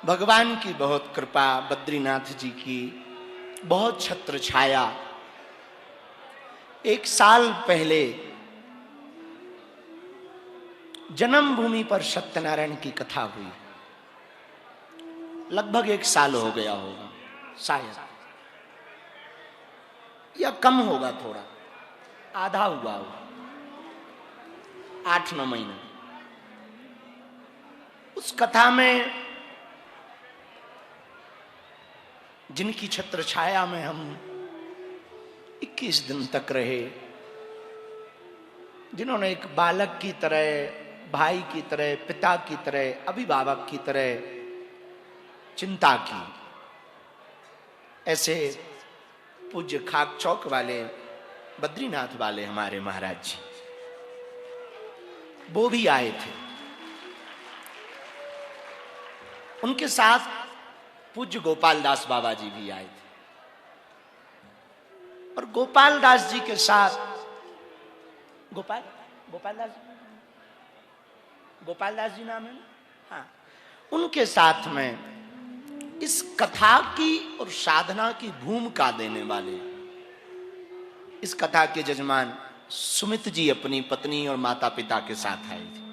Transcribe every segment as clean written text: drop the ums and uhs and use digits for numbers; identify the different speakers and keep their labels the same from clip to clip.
Speaker 1: भगवान की बहुत कृपा, बद्रीनाथ जी की बहुत छत्र छाया। 1 साल पहले जन्मभूमि पर सत्यनारायण की कथा हुई। लगभग 1 साल हो गया होगा शायद, या कम होगा, थोड़ा आधा हुआ होगा, 8-9 महीने। उस कथा में जिनकी छत्र छाया में हम 21 दिन तक रहे, जिन्होंने एक बालक की तरह, भाई की तरह, पिता की तरह, अभिभावक की तरह चिंता की, ऐसे पूज्य खाक चौक वाले, बद्रीनाथ वाले हमारे महाराज जी, वो भी आए थे। उनके साथ पूज्य गोपाल दास बाबा जी भी आए थे। और गोपाल दास जी के साथ गोपाल दास जी नाम है ना? हाँ, उनके साथ में इस कथा की और साधना की भूमिका देने वाले इस कथा के जजमान सुमित जी अपनी पत्नी और माता पिता के साथ आए थे।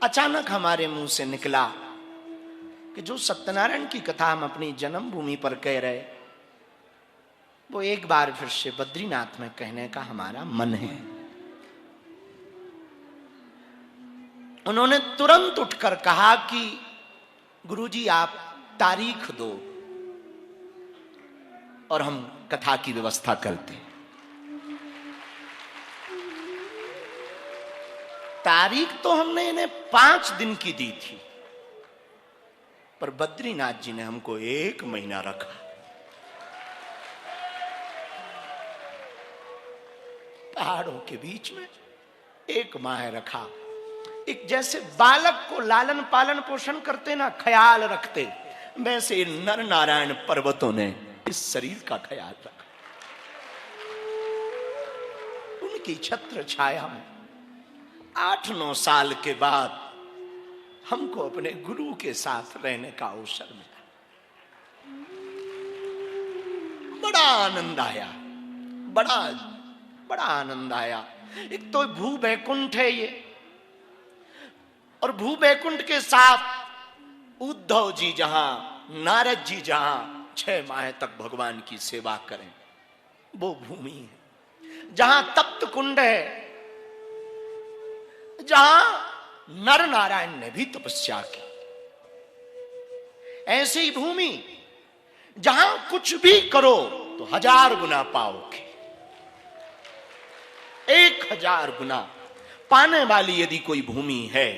Speaker 1: अचानक हमारे मुंह से निकला कि जो सत्यनारायण की कथा हम अपनी जन्मभूमि पर कह रहे, वो एक बार फिर से बद्रीनाथ में कहने का हमारा मन है। उन्होंने तुरंत उठकर कहा कि गुरुजी आप तारीख दो और हम कथा की व्यवस्था करते हैं। तारीख तो हमने इन्हें 5 दिन की दी थी, पर बद्रीनाथ जी ने हमको 1 महीना रखा। पहाड़ों के बीच में 1 माह रखा। एक जैसे बालक को लालन पालन पोषण करते ना, ख्याल रखते, वैसे नर नारायण पर्वतों ने इस शरीर का ख्याल रखा। उनकी छत्र छाया में 8-9 साल के बाद हमको अपने गुरु के साथ रहने का अवसर मिला। बड़ा आनंद आया, बड़ा आनंद आया। एक तो भू बैकुंठ है ये, और भू बैकुंठ के साथ उद्धव जी जहां, नारद जी जहां 6 माह तक भगवान की सेवा करें, वो भूमि है। जहां तप्त कुंड है, जहां नर नारायण ने भी तपस्या की, ऐसी भूमि जहां कुछ भी करो तो 1000 गुना पाओगे। 1000 गुना पाने वाली यदि कोई भूमि है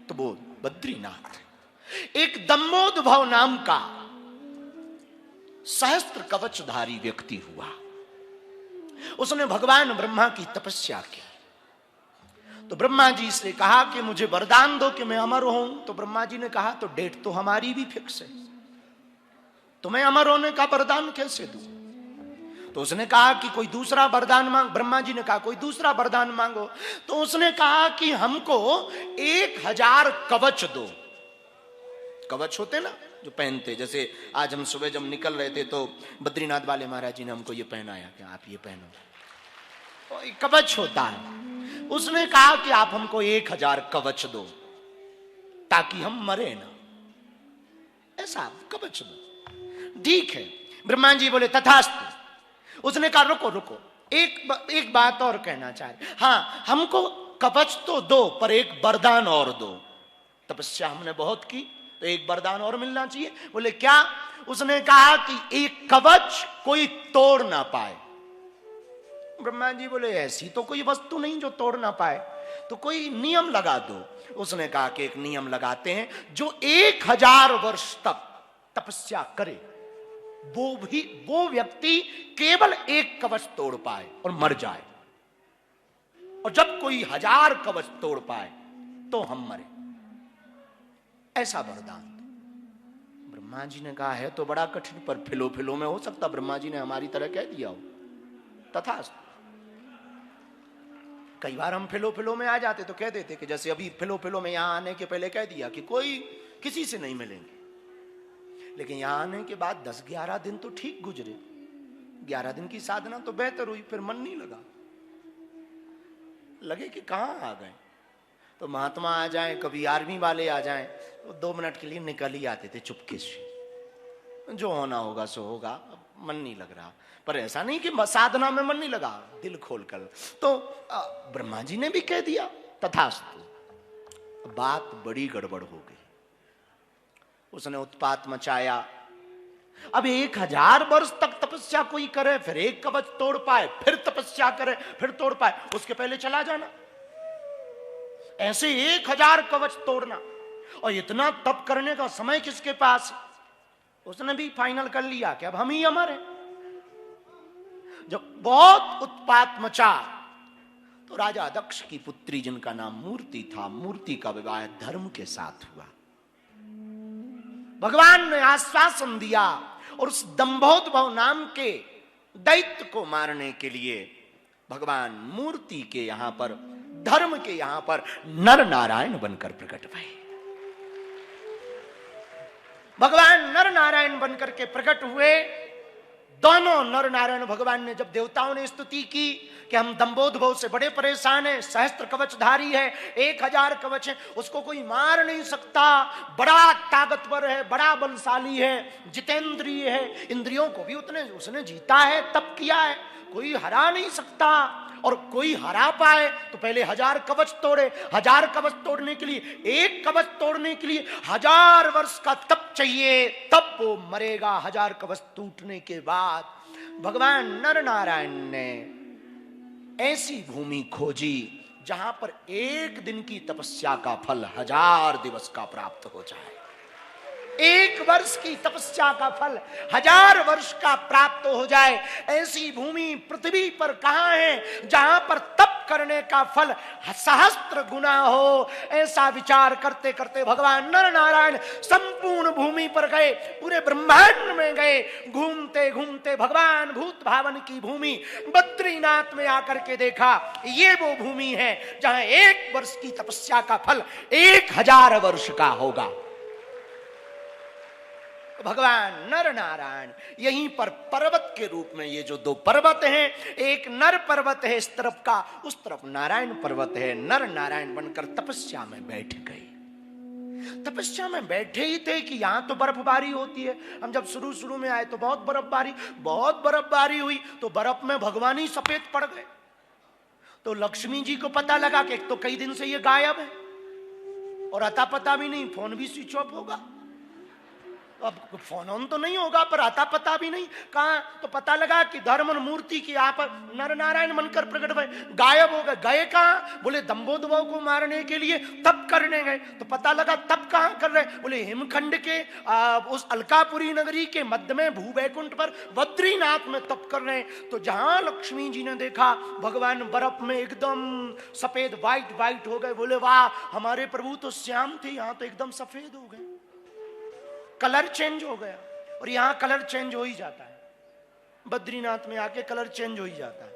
Speaker 1: तो वो बद्रीनाथ। एक दम्मोद्भव नाम का सहस्त्र कवचधारी व्यक्ति हुआ। उसने भगवान ब्रह्मा की तपस्या की। तो ब्रह्मा जी से कहा कि मुझे वरदान दो कि मैं अमर हूं। तो ब्रह्मा जी ने कहा तो डेट तो हमारी भी फिक्स है, तुम्हें अमर होने का वरदान कैसे दूं? तो उसने कहा कि कोई दूसरा वरदान मांग। ब्रह्मा जी ने कहा कोई दूसरा वरदान मांगो। तो उसने कहा कि हमको 1000 कवच दो। कवच होते ना जो पहनते, जैसे आज हम सुबह जब निकल रहे थे तो बद्रीनाथ वाले महाराज जी ने हमको ये पहनाया कि आप ये पहनो, तो कवच होता है। उसने कहा कि आप हमको 1000 कवच दो ताकि हम मरे ना, ऐसा कवच दो। ठीक है, ब्रह्मा जी बोले तथास्तु। उसने कहा रुको रुको, एक बात और कहना चाह रहे। हाँ, हमको कवच तो दो, पर एक वरदान और दो। तपस्या हमने बहुत की, तो एक वरदान और मिलना चाहिए। बोले क्या? उसने कहा कि एक कवच कोई तोड़ ना पाए। ब्रह्मा जी बोले ऐसी तो कोई वस्तु नहीं जो तोड़ ना पाए, तो कोई नियम लगा दो। उसने कहा कि एक नियम लगाते हैं, जो 1000 वर्ष तक तपस्या करे वो व्यक्ति केवल एक कवच तोड़ पाए और मर जाए, और जब कोई 1000 कवच तोड़ पाए तो हम मरे, ऐसा वरदान। ब्रह्मा जी ने कहा है तो बड़ा कठिन, पर फिलो में हो सकता ब्रह्मा जी ने हमारी तरह कह दिया हो। तथास्तु। कई बार हम फिलो में आ जाते तो कह देते कि जैसे अभी फिलो में यहां आने के पहले कह दिया कि कोई किसी से नहीं मिलेंगे। लेकिन यहां आने के बाद 10-11 दिन तो ठीक गुजरे, 11 दिन की साधना तो बेहतर हुई, फिर मन नहीं लगे कि कहां आ गए। तो महात्मा आ जाएं, कभी आर्मी वाले आ जाएं, तो 2 मिनट के लिए निकल ही आते थे चुपके से, जो होना होगा सो होगा, मन नहीं लग रहा। पर ऐसा नहीं कि साधना में मन नहीं लगा, दिल खोलकर। तो ब्रह्मा जी ने भी कह दिया तथास्तु। बात बड़ी गड़बड़ हो गई, उसने उत्पात मचाया। अब 1000 वर्ष तक तपस्या कोई करे, फिर एक कवच तोड़ पाए, फिर तपस्या करे, फिर तोड़ पाए, उसके पहले चला जाना। ऐसे 1000 कवच तोड़ना, और इतना तप करने का समय किसके पास? उसने भी फाइनल कर लिया कि अब हम ही अमर हैं। जब बहुत उत्पात मचा तो राजा दक्ष की पुत्री, जिनका नाम मूर्ति था, मूर्ति का विवाह धर्म के साथ हुआ। भगवान ने आश्वासन दिया, और उस दंभोद्भव नाम के दैत्य को मारने के लिए भगवान मूर्ति के यहां पर, धर्म के यहां पर नर नारायण बनकर प्रकट हुए। भगवान नर नारायण बनकर के प्रकट हुए। दोनों नर नारायण भगवान ने, जब देवताओं ने स्तुति की कि हम दंभोद्भव से बड़े परेशान हैं, सहस्त्र कवचधारी है, 1000 कवच है, उसको कोई मार नहीं सकता, बड़ा ताकतवर है, बड़ा बलशाली है, जितेंद्रिय है, इंद्रियों को भी उसने जीता है, तप किया है, कोई हरा नहीं सकता। और कोई हरा पाए तो पहले 1000 कवच तोड़े। 1000 कवच तोड़ने के लिए, एक कवच तोड़ने के लिए 1000 वर्ष का तप चाहिए, तब वो मरेगा। 1000 कवच टूटने के बाद भगवान नर नारायण ने ऐसी भूमि खोजी जहां पर 1 दिन की तपस्या का फल 1000 दिवस का प्राप्त हो जाए। 1 वर्ष की तपस्या का फल 1000 वर्ष का प्राप्त हो जाए। ऐसी भूमि पृथ्वी पर कहां है जहां पर तप करने का फल सहस्त्र गुना हो? ऐसा विचार करते करते भगवान नर नारायण संपूर्ण भूमि पर गए, पूरे ब्रह्मांड में गए। घूमते घूमते भगवान भूत भावन की भूमि बद्रीनाथ में आकर के देखा, ये वो भूमि है जहां 1 वर्ष की तपस्या का फल 1000 वर्ष का होगा। भगवान नर नारायण यहीं पर पर्वत के रूप में, ये जो 2 पर्वत हैं, एक नर पर्वत है इस तरफ का, उस तरफ नारायण पर्वत है, नर नारायण बनकर तपस्या में बैठ गए। तपस्या में बैठे ही थे कि यहां तो बर्फबारी होती है। हम जब शुरू में आए तो बहुत बर्फबारी हुई, तो बर्फ में भगवान ही सफेद पड़ गए। तो लक्ष्मी जी को पता लगा कि एक तो कई दिन से ये गायब है, और अता पता भी नहीं, फोन भी स्विच ऑफ होगा। अब फोन ऑन तो नहीं होगा, पर आता पता भी नहीं कहां। तो पता लगा कि धर्म और मूर्ति की यहाँ पर नर नारायण बनकर प्रकट हुए, गायब हो गए। गए कहां? बोले दंभोद्भव को मारने के लिए तप करने गए। तो पता लगा तप कहां कर रहे? बोले हिमखंड के उस अलकापुरी नगरी के मध्य में भूवैकुंठ पर बद्रीनाथ में तप कर रहे। तो जहां लक्ष्मी जी ने देखा भगवान बर्फ में एकदम सफेद व्हाइट हो गए। बोले वाह, हमारे प्रभु तो श्याम थे, यहाँ तो एकदम सफेद हो गए, कलर चेंज हो गया। और यहां कलर चेंज हो ही जाता है, बद्रीनाथ में आके कलर चेंज हो ही जाता है।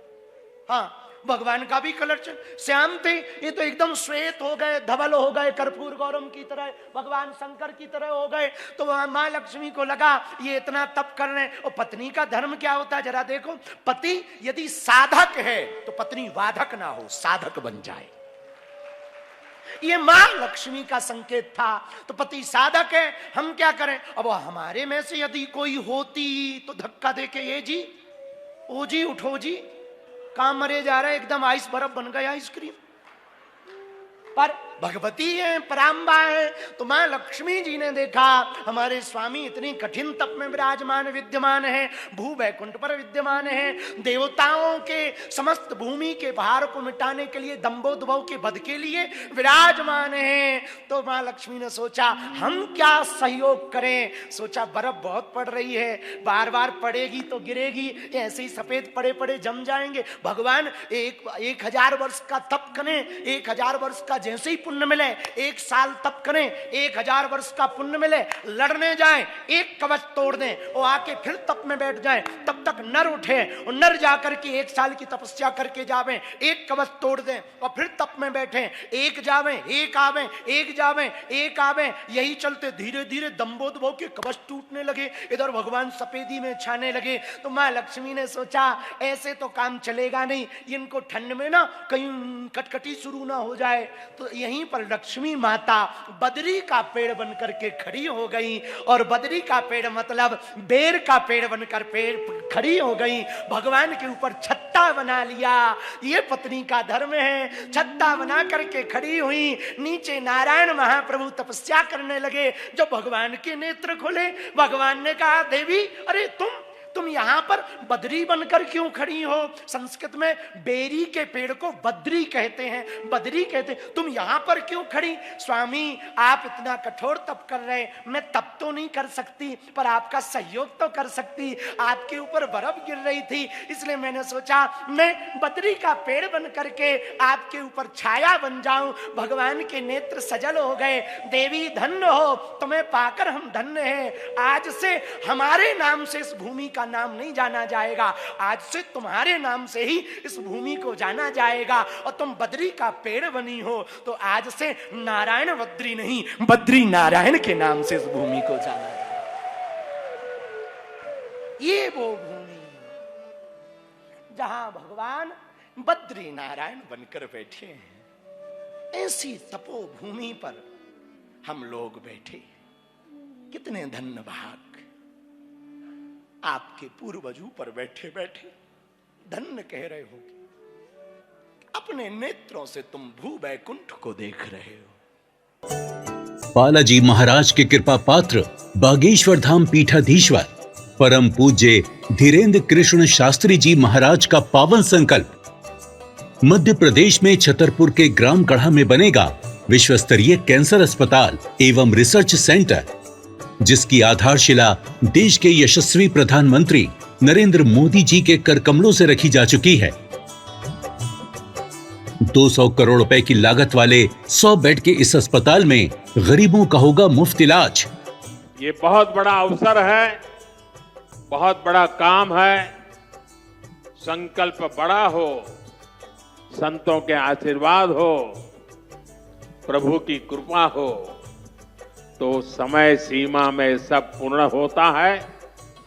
Speaker 1: हाँ, भगवान का भी कलर चेंज। श्याम थे, ये तो एकदम श्वेत हो गए, धवल हो गए, कर्पूर गौरम की तरह, भगवान शंकर की तरह हो गए। तो मां लक्ष्मी को लगा ये इतना तप कर रहे हैं, और पत्नी का धर्म क्या होता है जरा देखो। पति यदि साधक है तो पत्नी वाधक ना हो, साधक बन जाए। ये मां लक्ष्मी का संकेत था। तो पति साधक है, हम क्या करें? अब हमारे में से यदि कोई होती तो धक्का देके, ये जी, ओ जी, उठो जी, कहां मरे जा रहे, एकदम आइस बर्फ बन गया आइसक्रीम। पर भगवती है, पराम्बा है। तो मां लक्ष्मी जी ने देखा हमारे स्वामी इतनी कठिन तप में विराजमान विद्यमान है, भू वैकुंठ पर विद्यमान है, देवताओं के समस्त भूमि के भार को मिटाने के लिए, दंभोद्भव के वध के लिए विराजमान है। तो मां लक्ष्मी ने सोचा हम क्या सहयोग करें। सोचा बर्फ बहुत पड़ रही है, बार बार पड़ेगी तो गिरेगी, ऐसे ही सफेद पड़े पड़े जम जाएंगे। भगवान 1000 वर्ष का तप करें, 1000 वर्ष का जैसे ही पुण्य मिले, 1 साल तप करें 1000 वर्ष का पुण्य मिले, लड़ने जाएं 1 कवच तोड़ दें और आके फिर तप में बैठ जाएं, तब तक नर उठे और नर जाकर के 1 साल की तपस्या करके जावें, 1 कवच तोड़ दें और फिर तप में बैठें, 1 जावें 1 आवें, 1 जावें 1 आवें, यही चलते धीरे धीरे दंभोदभव के कवच टूटने लगे, इधर भगवान सफेदी में छाने लगे। तो माँ लक्ष्मी ने सोचा ऐसे तो काम चलेगा नहीं, इनको ठंड में ना कहीं कटकटी शुरू ना हो जाए। तो यहीं पर लक्ष्मी माता बदरी का पेड़ बनकर के खड़ी हो गई, और बदरी का पेड़ मतलब बेर का पेड़ बनकर पेड़ खड़ी हो गई, भगवान के ऊपर छत्ता बना लिया। ये पत्नी का धर्म है, छत्ता बना करके खड़ी हुई, नीचे नारायण महाप्रभु तपस्या करने लगे। जब भगवान के नेत्र खुले, भगवान ने कहा देवी अरे तुम यहां पर बदरी बनकर क्यों खड़ी हो? संस्कृत में बेरी के पेड़ को बद्री कहते हैं, बदरी कहते हैं, तुम यहां पर क्यों खड़ी? स्वामी आप इतना कठोर तप कर रहे, मैं तप तो नहीं कर सकती पर आपका सहयोग तो कर सकती, आपके ऊपर बर्फ गिर रही थी इसलिए मैंने सोचा मैं बदरी का पेड़ बन करके आपके ऊपर छाया बन जाऊं। भगवान के नेत्र सजल हो गए, देवी धन्य हो, तुम्हें पाकर हम धन्य हैं। आज से हमारे नाम से इस भूमि का नाम नहीं जाना जाएगा, आज से तुम्हारे नाम से ही इस भूमि को जाना जाएगा, और तुम बद्री का पेड़ बनी हो तो आज से नारायण बद्री नहीं, बद्री नारायण के नाम से इस भूमि को जाना जाएगा। ये वो भूमि जहां भगवान बद्री नारायण बनकर बैठे हैं, ऐसी तपोभूमि पर हम लोग बैठे, कितने धन्य भाग। आपके पूर्वजों पर बैठे बैठे धन्य कह रहे हो, अपने नेत्रों से तुम भू वैकुंठ को देख रहे हो।
Speaker 2: बालाजी महाराज के कृपा पात्र बागेश्वर धाम पीठाधीश्वर परम पूज्य धीरेन्द्र कृष्ण शास्त्री जी महाराज का पावन संकल्प। मध्य प्रदेश में छतरपुर के ग्राम गढ़ा में बनेगा विश्व स्तरीय कैंसर अस्पताल एवं रिसर्च सेंटर, जिसकी आधारशिला देश के यशस्वी प्रधानमंत्री नरेंद्र मोदी जी के कर कमलों से रखी जा चुकी है। 200 करोड़ रुपए की लागत वाले 100 बेड के इस अस्पताल में गरीबों का होगा मुफ्त इलाज।
Speaker 3: ये बहुत बड़ा अवसर है, बहुत बड़ा काम है। संकल्प बड़ा हो, संतों के आशीर्वाद हो, प्रभु की कृपा हो तो समय सीमा में सब पूर्ण होता है।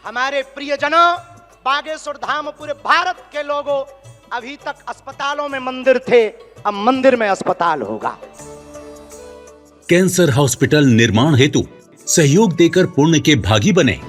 Speaker 1: हमारे प्रियजनों, बागेश्वर धाम पूरे भारत के लोगों, अभी तक अस्पतालों में मंदिर थे, अब मंदिर में अस्पताल होगा।
Speaker 2: कैंसर हॉस्पिटल निर्माण हेतु सहयोग देकर पुण्य के भागी बने।